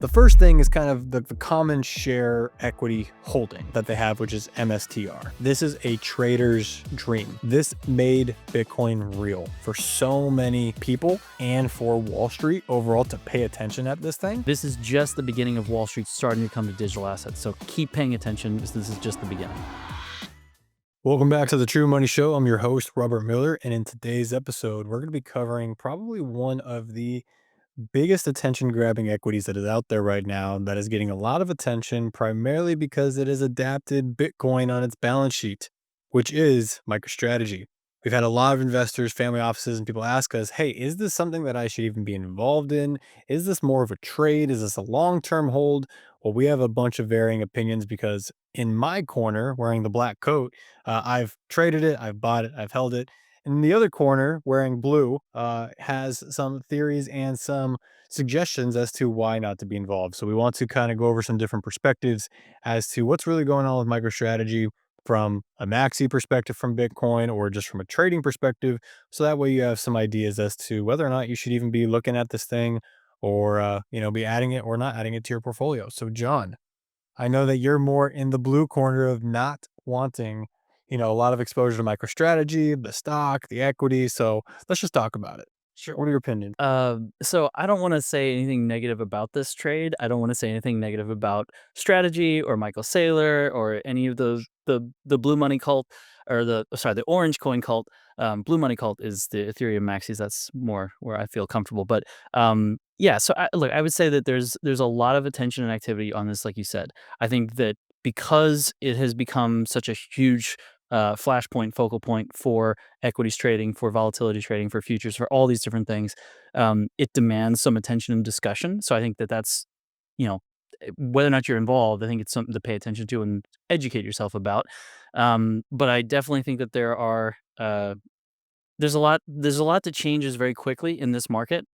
The first thing is kind of the common share equity holding that they have, which is MSTR. This is a trader's dream. This made Bitcoin real for so many people and for Wall Street overall to pay attention at this thing. This is just the beginning of Wall Street starting to come to digital assets. So keep paying attention because this is just the beginning. Welcome back to the TRU Money Show. I'm your host, Robert Miller. And in today's episode, we're going to be covering probably one of the biggest attention grabbing equities that is out there right now that is getting a lot of attention primarily because it has adapted Bitcoin on its balance sheet, which is MicroStrategy. We've had a lot of investors, family offices, and people ask us, hey, is this something that I should even be involved in? Is this more of a trade? Is this a long-term hold? Well, we have a bunch of varying opinions because in my corner, wearing the black coat, I've traded it, I've bought it, I've held it. In the other corner, wearing blue, has some theories and some suggestions as to why not to be involved. So we want to kind of go over some different perspectives as to what's really going on with MicroStrategy from a maxi perspective from Bitcoin or just from a trading perspective. So that way you have some ideas as to whether or not you should even be looking at this thing or, be adding it or not adding it to your portfolio. So John, I know that you're more in the blue corner of not wanting, a lot of exposure to MicroStrategy, the stock, the equity. So let's just talk about it. Sure. What are your opinions? So I don't want to say anything negative about this trade. I don't want to say anything negative about strategy or Michael Saylor or any of those the blue money cult or the orange coin cult. Blue money cult is the Ethereum maxis. That's more where I feel comfortable. But yeah. So look, I would say that there's a lot of attention and activity on this, like you said. I think that because it has become such a huge flashpoint, focal point for equities trading, for volatility trading, for futures, for all these different things. It demands some attention and discussion. So I think that that's, you know, whether or not you're involved, I think it's something to pay attention to and educate yourself about. But I definitely think that there's a lot that changes very quickly in this market,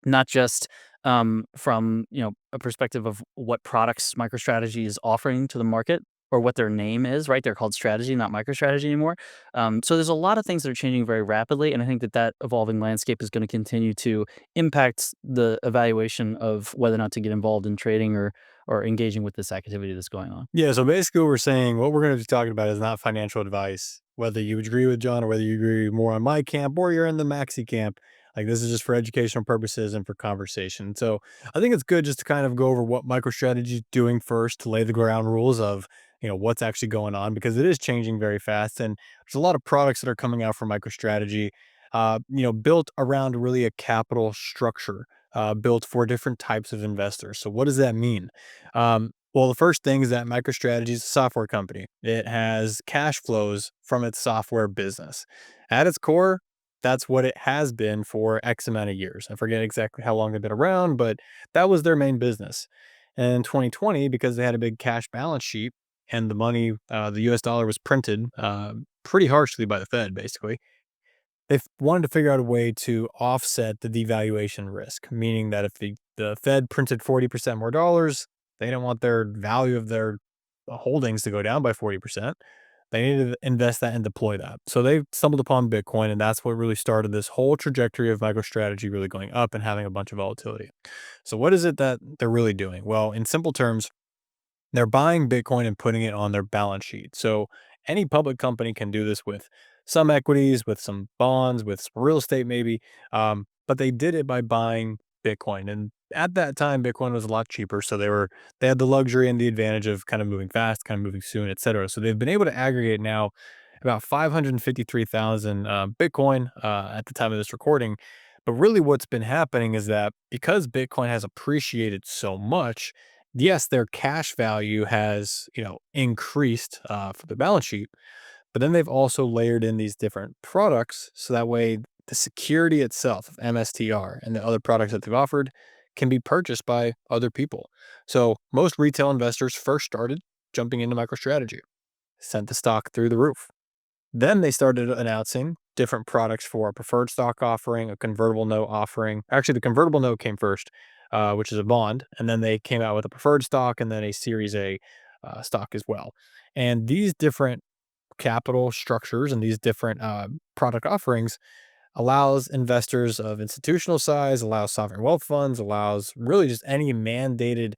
not just from a perspective of what products MicroStrategy is offering to the market or what their name is. Right, they're called Strategy, not MicroStrategy anymore. So there's a lot of things that are changing very rapidly, and I think that that evolving landscape is going to continue to impact the evaluation of whether or not to get involved in trading or engaging with this activity that's going on. Yeah. So basically, what we're going to be talking about is not financial advice, whether you agree with John or whether you agree more on my camp or you're in the maxi camp. Like this is just for educational purposes and for conversation. So I think it's good just to kind of go over what MicroStrategy is doing first to lay the ground rules of, what's actually going on because it is changing very fast. And there's a lot of products that are coming out from MicroStrategy, built around really a capital structure, built for different types of investors. So what does that mean? Well, the first thing is that MicroStrategy is a software company. It has cash flows from its software business. At its core, that's what it has been for X amount of years. I forget exactly how long they've been around, but that was their main business. And in 2020, because they had a big cash balance sheet and the money, the US dollar was printed pretty harshly by the Fed, basically. They wanted to figure out a way to offset the devaluation risk, meaning that if the Fed printed 40% more dollars, they don't want their value of their holdings to go down by 40%. They needed to invest that and deploy that. So they stumbled upon Bitcoin, and that's what really started this whole trajectory of MicroStrategy really going up and having a bunch of volatility. So, what is it that they're really doing? Well, in simple terms, they're buying Bitcoin and putting it on their balance sheet. So any public company can do this with some equities, with some bonds, with some real estate, maybe. But they did it by buying Bitcoin. And at that time, Bitcoin was a lot cheaper. So they had the luxury and the advantage of kind of moving fast, kind of moving soon, et cetera. So they've been able to aggregate now about 553,000 Bitcoin at the time of this recording. But really, what's been happening is that because Bitcoin has appreciated so much, yes, their cash value has, increased for the balance sheet, but then they've also layered in these different products. So that way the security itself of MSTR and the other products that they've offered can be purchased by other people. So most retail investors first started jumping into MicroStrategy, sent the stock through the roof. Then they started announcing different products for a preferred stock offering, a convertible note offering. Actually, the convertible note came first, which is a bond, and then they came out with a preferred stock and then a Series A stock as well. And these different capital structures and these different product offerings allows investors of institutional size, allows sovereign wealth funds, allows really just any mandated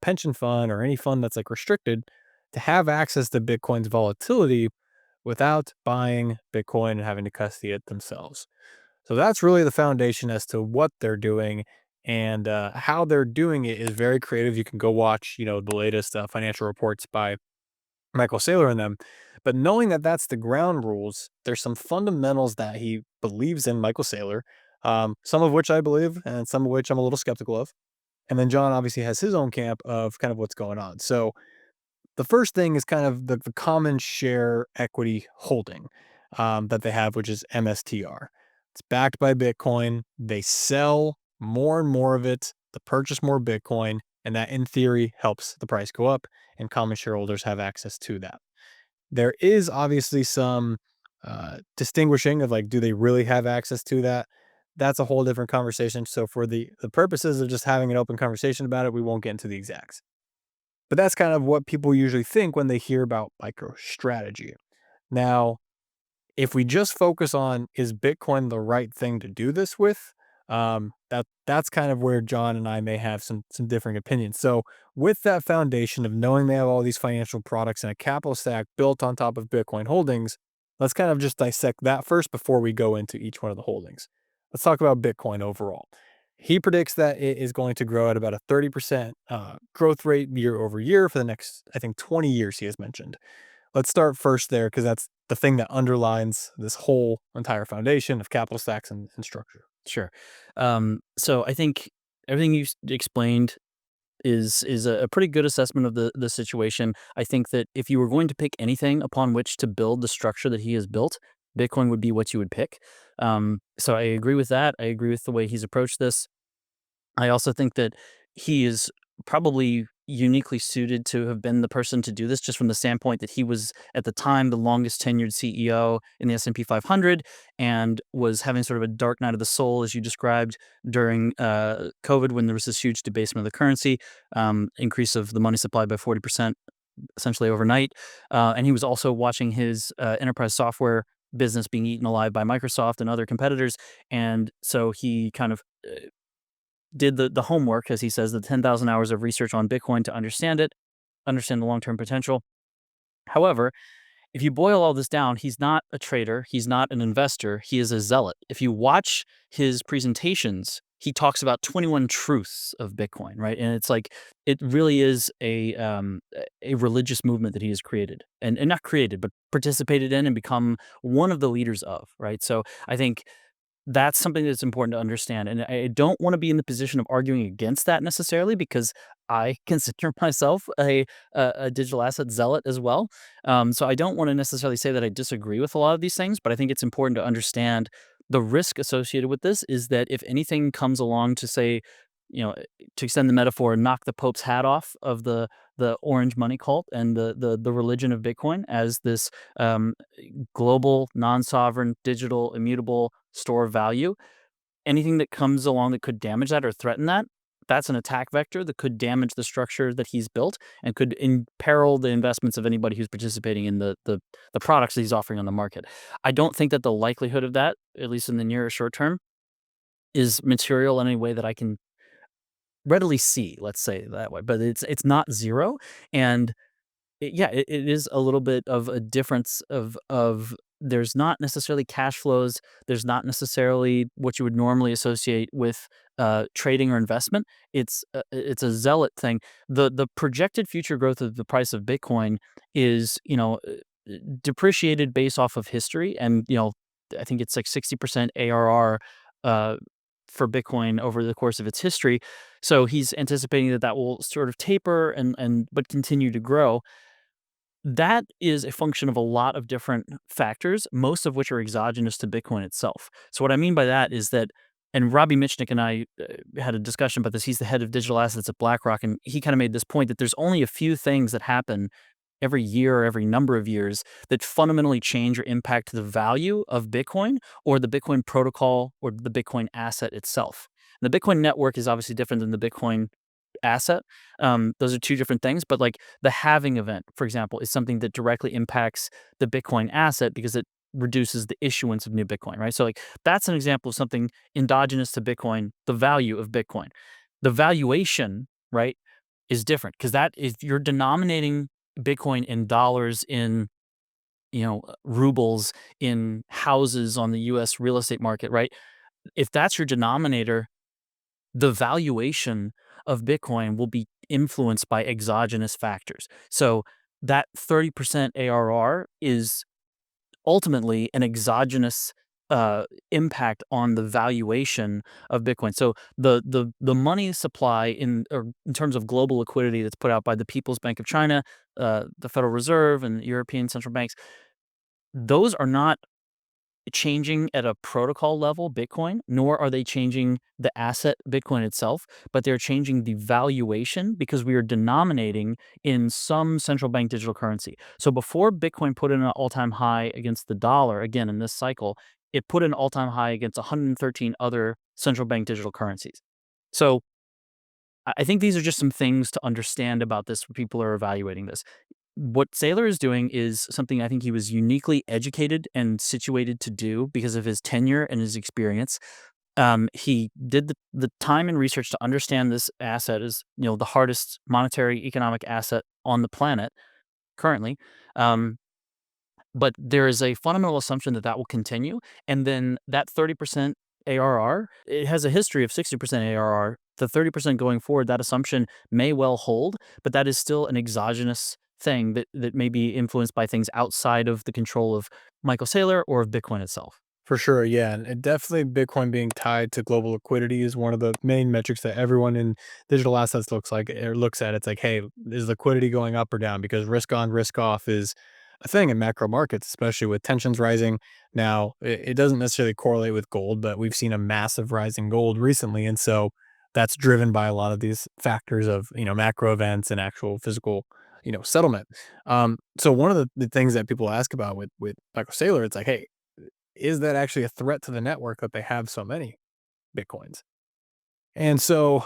pension fund or any fund that's like restricted to have access to Bitcoin's volatility without buying Bitcoin and having to custody it themselves. So that's really the foundation as to what they're doing, and how they're doing it is very creative. You can go watch, the latest financial reports by Michael Saylor and them. But knowing that that's the ground rules, there's some fundamentals that he believes in, Michael Saylor, some of which I believe, and some of which I'm a little skeptical of. And then John obviously has his own camp of kind of what's going on. So the first thing is kind of the common share equity holding that they have, which is MSTR. It's backed by Bitcoin. They sell more and more of it to purchase more Bitcoin. And that, in theory, helps the price go up, and common shareholders have access to that. There is obviously some distinguishing of like, do they really have access to that? That's a whole different conversation. So, for the purposes of just having an open conversation about it, we won't get into the exacts. But that's kind of what people usually think when they hear about MicroStrategy. Now, if we just focus on is Bitcoin the right thing to do this with, that's kind of where John and I may have some differing opinions. So, with that foundation of knowing they have all these financial products and a capital stack built on top of Bitcoin holdings, let's kind of just dissect that first before we go into each one of the holdings. Let's talk about Bitcoin overall. He predicts that it is going to grow at about a 30% growth rate year over year for the next, I think, 20 years, he has mentioned. Let's start first there because that's the thing that underlines this whole entire foundation of capital stacks and structure. Sure. So I think everything you explained is a pretty good assessment of the situation. I think that if you were going to pick anything upon which to build the structure that he has built, Bitcoin would be what you would pick. So I agree with that. I agree with the way he's approached this. I also think that he is probably uniquely suited to have been the person to do this just from the standpoint that he was at the time the longest tenured CEO in the S&P 500 and was having sort of a dark night of the soul as you described during COVID when there was this huge debasement of the currency, increase of the money supply by 40% essentially overnight. And he was also watching his enterprise software business being eaten alive by Microsoft and other competitors. And so he kind of did the homework, as he says, the 10,000 hours of research on Bitcoin to understand it, understand the long-term potential. However, if you boil all this down, he's not a trader, he's not an investor, he is a zealot. If you watch his presentations, he talks about 21 truths of Bitcoin, right? And it's like it really is a religious movement that he has created, and not created, but participated in and become one of the leaders of, right? So I think that's something that's important to understand, and I don't wanna be in the position of arguing against that necessarily because I consider myself a digital asset zealot as well. So I don't wanna necessarily say that I disagree with a lot of these things, but I think it's important to understand the risk associated with this is that if anything comes along to say, you know, to extend the metaphor, knock the Pope's hat off of the orange money cult and the religion of Bitcoin as this, um, global, non-sovereign, digital, immutable store of value. Anything that comes along that could damage that or threaten that, that's an attack vector that could damage the structure that he's built and could imperil the investments of anybody who's participating in the products that he's offering on the market. I don't think that the likelihood of that, at least in the near or short term, is material in any way that I can readily see, let's say it that way, but it's not zero, and it is a little bit of a difference of there's not necessarily cash flows, there's not necessarily what you would normally associate with, trading or investment. It's a zealot thing. The projected future growth of the price of Bitcoin is, depreciated based off of history and, I think it's like 60% ARR, uh, for Bitcoin over the course of its history. So he's anticipating that that will sort of taper and but continue to grow. That is a function of a lot of different factors, most of which are exogenous to Bitcoin itself. So what I mean by that is that, and Robbie Mitchnick and I had a discussion about this. He's the head of digital assets at BlackRock, and he kind of made this point that there's only a few things that happen every year or every number of years that fundamentally change or impact the value of Bitcoin or the Bitcoin protocol or the Bitcoin asset itself. And the Bitcoin network is obviously different than the Bitcoin asset. Those are two different things, but like the halving event, for example, is something that directly impacts the Bitcoin asset because it reduces the issuance of new Bitcoin, right? So like that's an example of something endogenous to Bitcoin, the value of Bitcoin. The valuation, right, is different because that is you're denominating Bitcoin in dollars, in rubles, in houses on the US real estate market, right? If that's your denominator, the valuation of Bitcoin will be influenced by exogenous factors. So that 30% ARR is ultimately an exogenous impact on the valuation of Bitcoin. So the money supply in terms of global liquidity that's put out by the People's Bank of China, the Federal Reserve, and European central banks, those are not changing at a protocol level Bitcoin, nor are they changing the asset Bitcoin itself, but they're changing the valuation because we are denominating in some central bank digital currency. So before Bitcoin put in an all-time high against the dollar, again in this cycle, it put an all-time high against 113 other central bank digital currencies. So I think these are just some things to understand about this when people are evaluating this. What Saylor is doing is something I think he was uniquely educated and situated to do because of his tenure and his experience. He did the time and research to understand this asset is, the hardest monetary economic asset on the planet currently. Um, but there is a fundamental assumption that that will continue, and then that 30% ARR, it has a history of 60% ARR. The 30% going forward, that assumption may well hold, but that is still an exogenous thing that may be influenced by things outside of the control of Michael Saylor or of Bitcoin itself. For sure, yeah, and definitely Bitcoin being tied to global liquidity is one of the main metrics that everyone in digital assets looks at. It's like, hey, is liquidity going up or down? Because risk on, risk off is a thing in macro markets, especially with tensions rising. Now, it doesn't necessarily correlate with gold, but we've seen a massive rise in gold recently, and so that's driven by a lot of these factors of macro events and actual physical settlement. So one of the things that people ask about with Michael Saylor, it's like, hey, is that actually a threat to the network that they have so many Bitcoins? And so,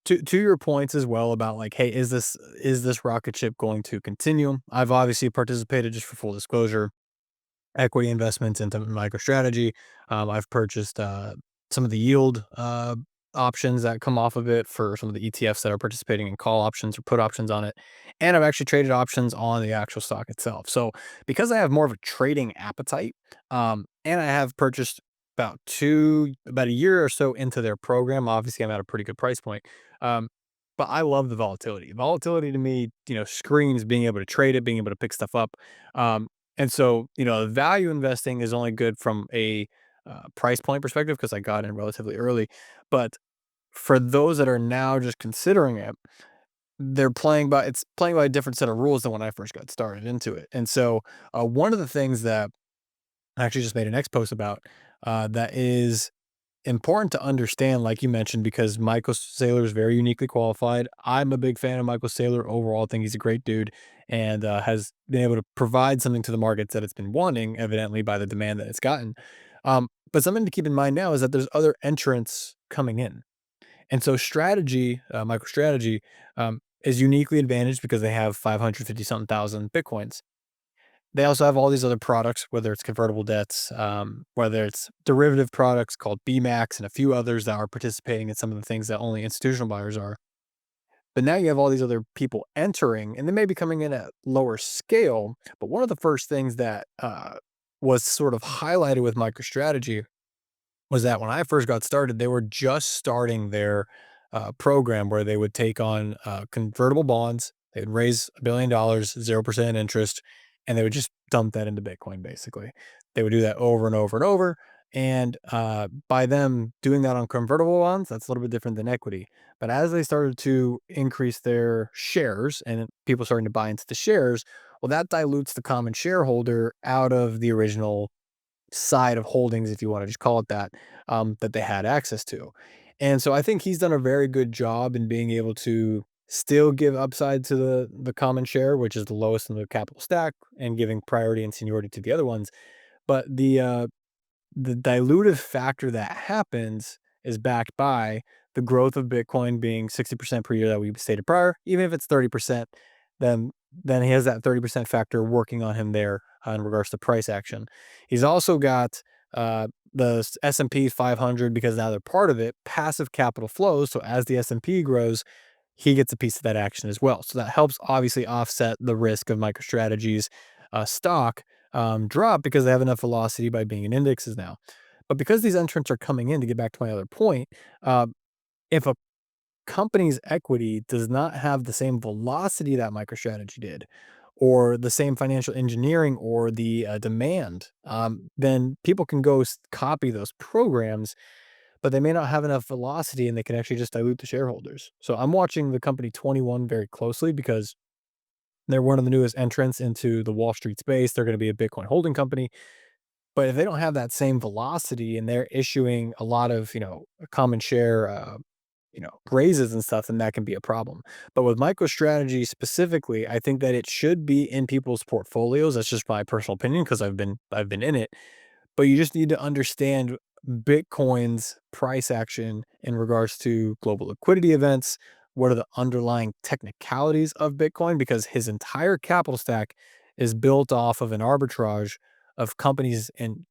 to your points as well about like, hey, is this rocket ship going to continue? I've obviously participated, just for full disclosure, equity investments into MicroStrategy. I've purchased some of the yield options that come off of it for some of the ETFs that are participating in call options or put options on it. And I've actually traded options on the actual stock itself. So because I have more of a trading appetite, and I have purchased about a year or so into their program. Obviously, I'm at a pretty good price point. Um, but I love the volatility. Volatility to me, screams being able to trade it, being able to pick stuff up. And so, value investing is only good from a price point perspective because I got in relatively early. But for those that are now just considering it, it's playing by a different set of rules than when I first got started into it. And so, one of the things that I actually just made an X post about that is important to understand, like you mentioned, because Michael Saylor is very uniquely qualified. I'm a big fan of Michael Saylor overall. I think he's a great dude and has been able to provide something to the markets that it's been wanting, evidently by the demand that it's gotten. But something to keep in mind now is that there's other entrants coming in. And so MicroStrategy, is uniquely advantaged because they have 550 something thousand Bitcoins. They also have all these other products, whether it's convertible debts, whether it's derivative products called BMAX and a few others that are participating in some of the things that only institutional buyers are. But now you have all these other people entering, and they may be coming in at lower scale. But one of the first things that was sort of highlighted with MicroStrategy was that when I first got started, they were just starting their program where they would take on convertible bonds. They would raise $1 billion, 0% interest, and they would just dump that into Bitcoin, basically. They would do that over and over and over. And by them doing that on convertible bonds, that's a little bit different than equity. But as they started to increase their shares and people starting to buy into the shares, well, that dilutes the common shareholder out of the original side of holdings, if you want to just call it that, that they had access to. And so I think he's done a very good job in being able to still give upside to the common share, which is the lowest in the capital stack, and giving priority and seniority to the other ones. But the dilutive factor that happens is backed by the growth of Bitcoin being 60% per year that we stated prior. Even if it's 30%, then then he has that 30% factor working on him there in regards to price action. He's also got the S&P 500 because now they're part of it, passive capital flows. So as the S&P grows, he gets a piece of that action as well. So that helps obviously offset the risk of MicroStrategy's stock drop because they have enough velocity by being in indexes now. But because these entrants are coming in, to get back to my other point, uh, if a company's equity does not have the same velocity that MicroStrategy did, or the same financial engineering or the demand, then people can go copy those programs, but they may not have enough velocity and they can actually just dilute the shareholders. So I'm watching the company 21 very closely because they're one of the newest entrants into the Wall Street space. They're going to be a Bitcoin holding company. But if they don't have that same velocity and they're issuing a lot of, common share, raises and stuff, then that can be a problem. But with MicroStrategy specifically, I think that it should be in people's portfolios. That's just my personal opinion because I've been in it. But you just need to understand Bitcoin's price action in regards to global liquidity events. What are the underlying technicalities of Bitcoin? Because his entire capital stack is built off of an arbitrage of companies and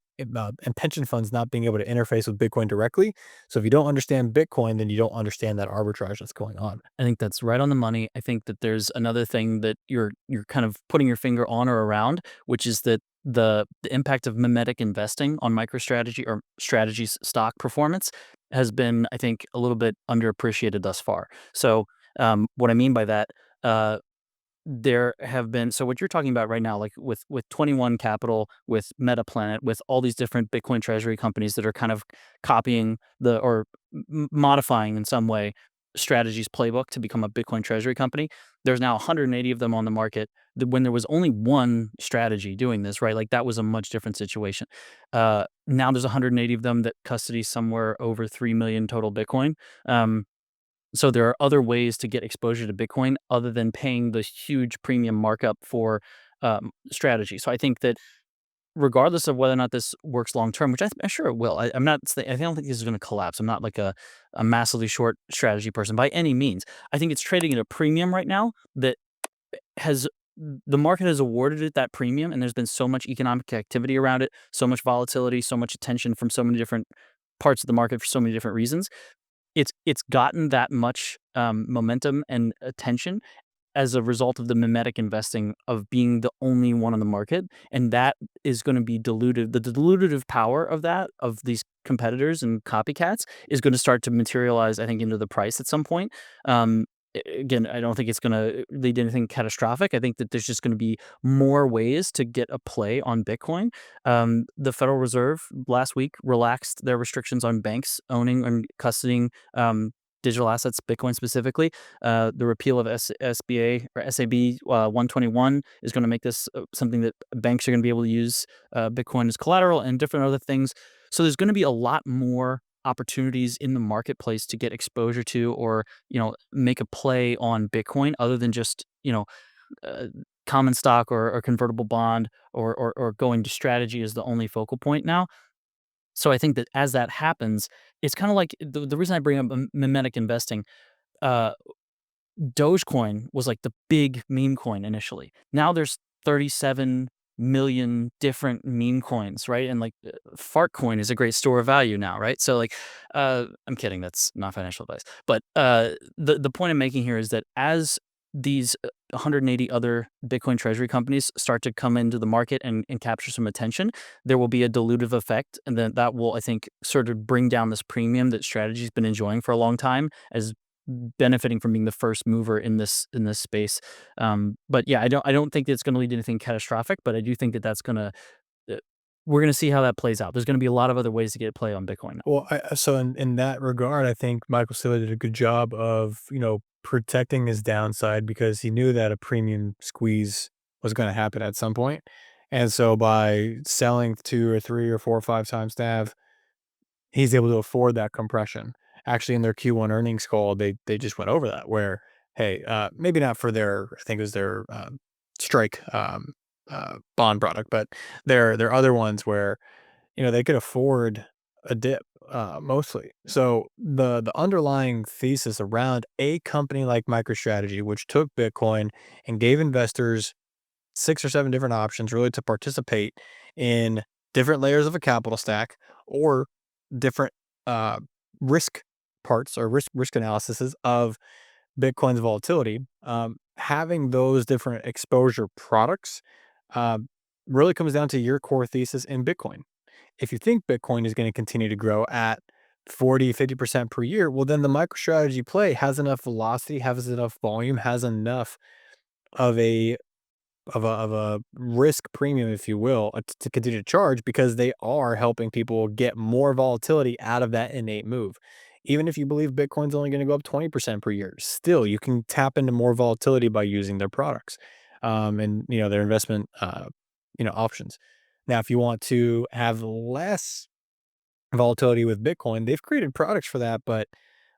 pension funds not being able to interface with Bitcoin directly. So if you don't understand Bitcoin, then you don't understand that arbitrage that's going on. I think that's right on the money. I think that there's another thing that you're kind of putting your finger on or around, which is that the impact of memetic investing on MicroStrategy or strategy's stock performance has been, I think, a little bit underappreciated thus far. So, what I mean by that, uh, there have been so what you're talking about right now, like with 21 Capital, with MetaPlanet, with all these different Bitcoin treasury companies that are kind of copying the or modifying in some way Strategy's playbook to become a Bitcoin treasury company. There's now 180 of them on the market. When there was only one strategy doing this, right? Like that was a much different situation. Now there's 180 of them that custody somewhere over 3 million total Bitcoin. Um, so there are other ways to get exposure to Bitcoin other than paying the huge premium markup for strategy. So I think that regardless of whether or not this works long term, which I'm sure it will, I'm not. I don't think this is going to collapse. I'm not like a massively short strategy person by any means. I think it's trading at a premium right now that has the market has awarded it that premium, and there's been so much economic activity around it, so much volatility, so much attention from so many different parts of the market for so many different reasons. It's gotten that much momentum and attention as a result of the mimetic investing of being the only one on the market, and that is gonna be diluted. The dilutive power of that, of these competitors and copycats, is gonna start to materialize, I think, into the price at some point. Again, I don't think it's gonna lead to anything catastrophic. I think that there's just gonna be more ways to get a play on Bitcoin. The Federal Reserve last week relaxed their restrictions on banks owning and custodying, digital assets, Bitcoin specifically. The repeal of SBA or SAB 121 is going to make this something that banks are going to be able to use Bitcoin as collateral and different other things. So there's going to be a lot more opportunities in the marketplace to get exposure to or make a play on Bitcoin other than just uh, common stock or convertible bond or going to strategy is the only focal point now. So I think that as that happens, it's kind of like the reason I bring up mimetic investing. Uh, Dogecoin was like the big meme coin initially. Now there's 37 million different meme coins, right? And like fart coin is a great store of value now, right? So like I'm kidding, that's not financial advice. But the point I'm making here is that as these 180 other Bitcoin treasury companies start to come into the market and capture some attention, there will be a dilutive effect. And then that will, I think, sort of bring down this premium that strategy's been enjoying for a long time as benefiting from being the first mover in this space. But yeah, I don't think it's going to lead to anything catastrophic, but I do think that that's going to we're going to see how that plays out. There's going to be a lot of other ways to get play on Bitcoin now. Well, so in that regard, I think Michael Saylor did a good job of, protecting his downside because he knew that a premium squeeze was going to happen at some point. And so by selling 2 or 3 or 4 or 5 times NAV, he's able to afford that compression. Actually, in their Q1 earnings call, they just went over that where, hey, maybe not for their, I think it was their strike bond product, but there are other ones where they could afford a dip. mostly. So the underlying thesis around a company like MicroStrategy, which took Bitcoin and gave investors 6 or 7 different options really to participate in different layers of a capital stack or different uh, risk parts or risk analyses of Bitcoin's volatility. Having those different exposure products um, really comes down to your core thesis in Bitcoin. If you think Bitcoin is going to continue to grow at 40, 50% per year, well, then the MicroStrategy play has enough velocity, has enough volume, has enough of a risk premium, if you will, to continue to charge because they are helping people get more volatility out of that innate move. Even if you believe Bitcoin's only going to go up 20% per year, still you can tap into more volatility by using their products, and their investment options. Now, if you want to have less volatility with Bitcoin, they've created products for that, but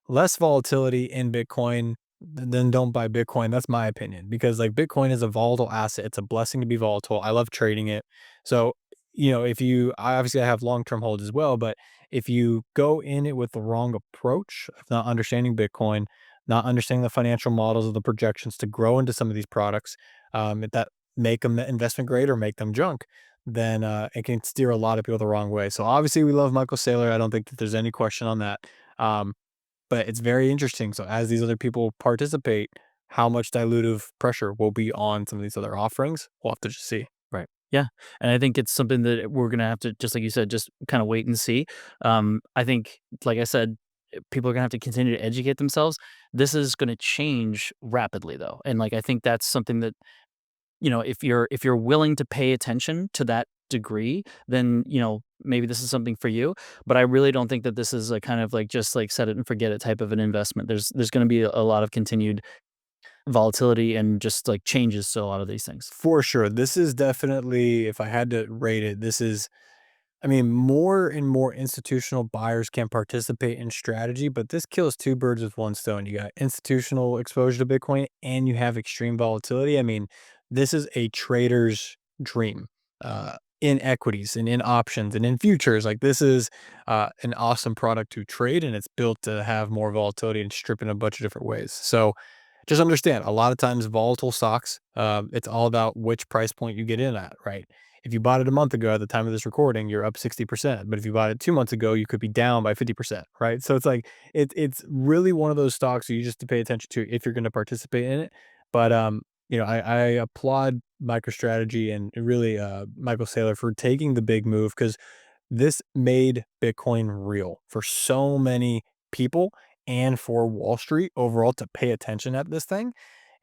less volatility in Bitcoin, then don't buy Bitcoin. That's my opinion because like Bitcoin is a volatile asset. It's a blessing to be volatile. I love trading it. So, if you I obviously I have long-term holds as well, but if you go in it with the wrong approach of not understanding Bitcoin, not understanding the financial models of the projections to grow into some of these products, that make them investment grade or make them junk, then it can steer a lot of people the wrong way. So obviously we love Michael Saylor. I don't think that there's any question on that. Um, but it's very interesting. So as these other people participate, how much dilutive pressure will be on some of these other offerings, we'll have to just see. Right. Yeah. And I think it's something that we're gonna have to, just like you said, just kind of wait and see. I think, like I said, people are gonna have to continue to educate themselves. This is gonna change rapidly though. And like I think that's something that, if you're willing to pay attention to that degree, then, maybe this is something for you. But I really don't think that this is a kind of like just like set it and forget it type of an investment. There's gonna be a lot of continued volatility and just like changes to a lot of these things. For sure. This is definitely, if I had to rate it, this is I mean, more and more institutional buyers can participate in strategy, but this kills two birds with one stone. You got institutional exposure to Bitcoin and you have extreme volatility. I mean, this is a trader's dream in equities and in options and in futures. Like, this is an awesome product to trade, and it's built to have more volatility and strip in a bunch of different ways. So, just understand a lot of times volatile stocks, it's all about which price point you get in at, right? If you bought it a month ago at the time of this recording, you're up 60%. But if you bought it 2 months ago, you could be down by 50%, right? So it's like it's really one of those stocks that you just to pay attention to if you're going to participate in it. But I applaud MicroStrategy and really Michael Saylor for taking the big move because this made Bitcoin real for so many people and for Wall Street overall to pay attention at this thing.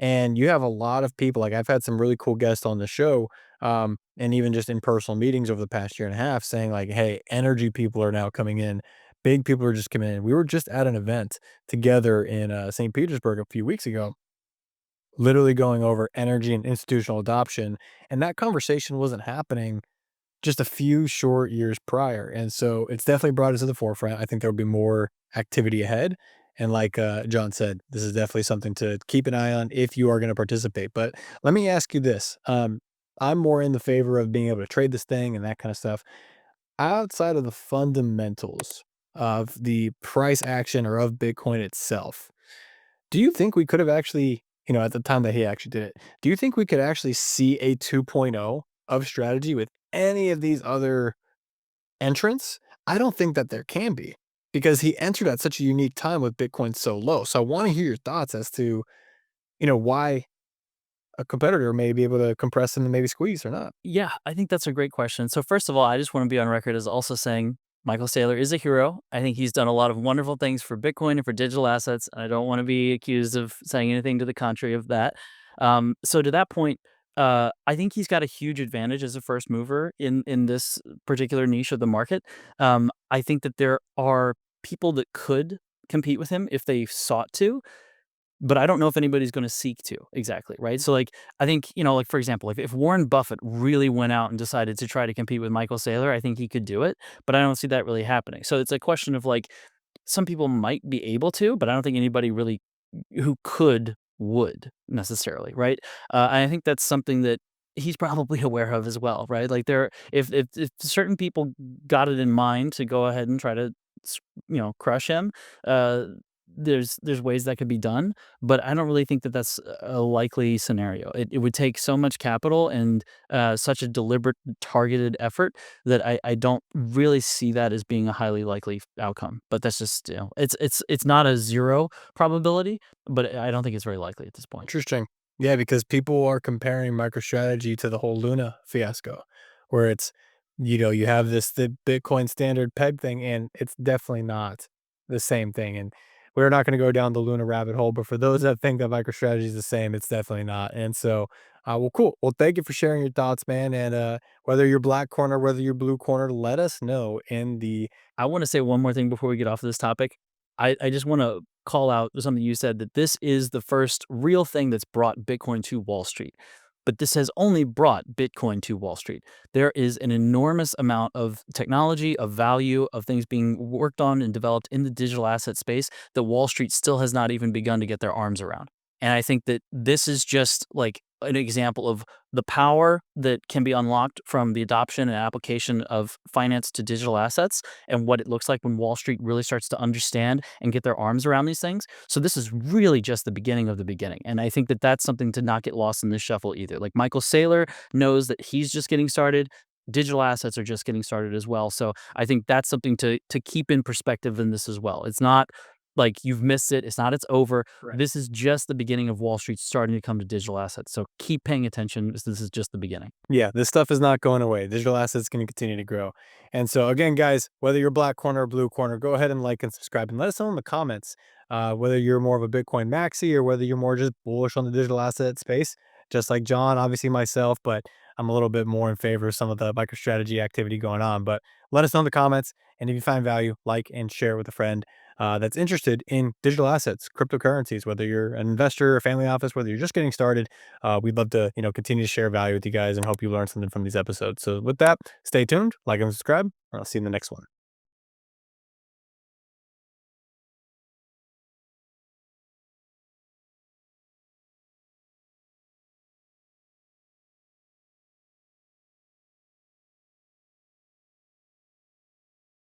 And you have a lot of people, like I've had some really cool guests on the show, and even just in personal meetings over the past year and a half saying like, hey, energy people are now coming in. Big people are just coming in. We were just at an event together in St. Petersburg a few weeks ago, literally going over energy and institutional adoption. And that conversation wasn't happening just a few short years prior, and so it's definitely brought it to the forefront. I think there'll be more activity ahead, and like, John said, this is definitely something to keep an eye on if you are gonna participate, but let me ask you this, I'm more in the favor of being able to trade this thing and that kinda stuff. Outside of the fundamentals of the price action or of Bitcoin itself, do you think we could have actually, at the time that he actually did it, do you think we could actually see a 2.0 of strategy with any of these other entrants? I don't think that there can be because he entered at such a unique time with Bitcoin so low. So I want to hear your thoughts as to, why a competitor may be able to compress and maybe squeeze or not. Yeah, I think that's a great question. So first of all, I just want to be on record as also saying Michael Saylor is a hero. I think he's done a lot of wonderful things for Bitcoin and for digital assets. And I don't want to be accused of saying anything to the contrary of that. So to that point, I think he's got a huge advantage as a first mover in this particular niche of the market. I think that there are people that could compete with him if they sought to, but I don't know if anybody's gonna seek to, exactly, right? So, like, I think, like, for example, if Warren Buffett really went out and decided to try to compete with Michael Saylor, I think he could do it, but I don't see that really happening. So it's a question of, like, some people might be able to, but I don't think anybody really who could would necessarily, right? I think that's something that he's probably aware of as well, right? Like, if certain people got it in mind to go ahead and try to crush him. Uh, there's ways that could be done, but I don't really think that that's a likely scenario. It would take so much capital and such a deliberate, targeted effort that I don't really see that as being a highly likely outcome. But that's just it's not a zero probability, but I don't think it's very likely at this point. Interesting. Yeah, because people are comparing MicroStrategy to the whole Luna fiasco, where it's, you have the Bitcoin standard peg thing, and it's definitely not the same thing. And we're not going to go down the Luna rabbit hole, but for those that think that MicroStrategy is the same, it's definitely not. And so, well, cool. Well, thank you for sharing your thoughts, man. And whether you're black corner, whether you're blue corner, let us know in the. I want to say one more thing before we get off of this topic. I just want to call out something you said, that this is the first real thing that's brought Bitcoin to Wall Street. But this has only brought Bitcoin to Wall Street. There is an enormous amount of technology, of value, of things being worked on and developed in the digital asset space that Wall Street still has not even begun to get their arms around. And I think that this is just like an example of the power that can be unlocked from the adoption and application of finance to digital assets, and what it looks like when Wall Street really starts to understand and get their arms around these things. So this is really just the beginning of the beginning. And I think that that's something to not get lost in this shuffle either. Like Michael Saylor knows that he's just getting started. Digital assets are just getting started as well. So I think that's something to keep in perspective in this as well. It's not like you've missed it. It's not, it's over. Right. This is just the beginning of Wall Street starting to come to digital assets. So keep paying attention. This is just the beginning. Yeah, this stuff is not going away. Digital assets going to continue to grow. And so, again, guys, whether you're black corner or blue corner, go ahead and like and subscribe and let us know in the comments whether you're more of a Bitcoin maxi or whether you're more just bullish on the digital asset space, just like John, obviously myself, but I'm a little bit more in favor of some of the MicroStrategy activity going on. But let us know in the comments. And if you find value, like and share with a friend that's interested in digital assets, cryptocurrencies, whether you're an investor, a family office, whether you're just getting started. We'd love to, continue to share value with you guys and hope you learn something from these episodes. So with that, stay tuned, like and subscribe, or I'll see you in the next one.